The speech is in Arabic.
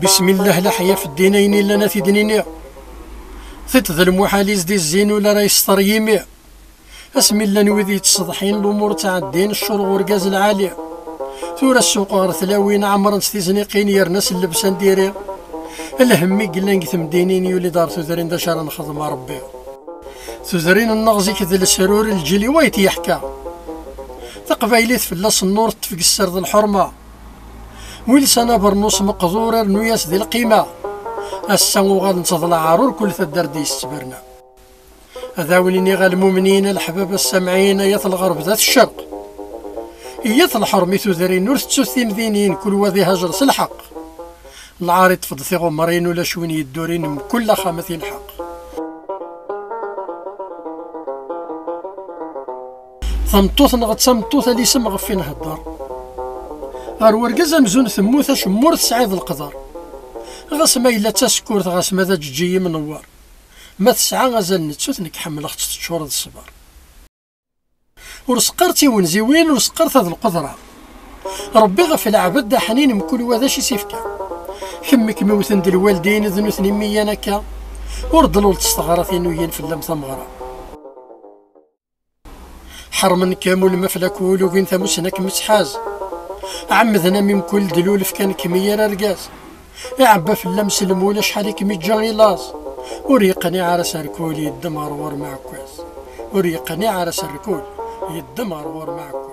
بسم الله لا حيا في الدينين الا ناثي دنينيا ثت المحاليز دي الزين ولا راه يسطر يميع اسم الله نوذي تصدحين الامور تاع الدين الشرغ ورقاز العاليه ثورة السوق غير ثلاوين عمرا ستيزنيقين يرناس اللبسان ديري الهمي قلنا نقثم دينين يولي دار ثوذرين دا شارع نخدم ربي ثوذرين النغزي كذا السرور الجلي وايت يحكى تقبايليت فلاس النور تفق السرد الحرمه ويل سنة برنوس مقذورة نوياس ذي القيمة السنو غاد نتظل عارور كل ثدر دي استبرنا هذا وليني غا المؤمنين الحباب السامعين يث الغرب ذات الشرق يث الحرمي ثذرين نور تسوثي مذينين كل وذي هجر سلحق العارض فضثي غمرين ولا شوين يدورين من كل خامثين حق ثمطوث نغد ثمطوث اللي سم غفين هدار غير ورقاز مزون ثموث شمور تسعيد القدر غاس ما إلا تسكورت غاس ماذا تجي منور ما تسعى غازال نتسوث نكحمل أخت تشور الصبر ورسقرتي ونزيوين ورسقرت هذا القدرة ربي غف العبد دا حنين من كل وذا شي سيفكا كمك موثن د الوالدين ذنوثني ميانكا وردلو تستغرثين وين في اللم ثمغرة حرمن كامل مفلكول وين ثموسنك مسحاز عمذنا من كل دلول فكان كمية رقاز يعبى في اللمس المولى شحال كمية لاز وريقني عرس الكول يدمر ور معكواز وريقني عرس الكول يدمر ور معكواز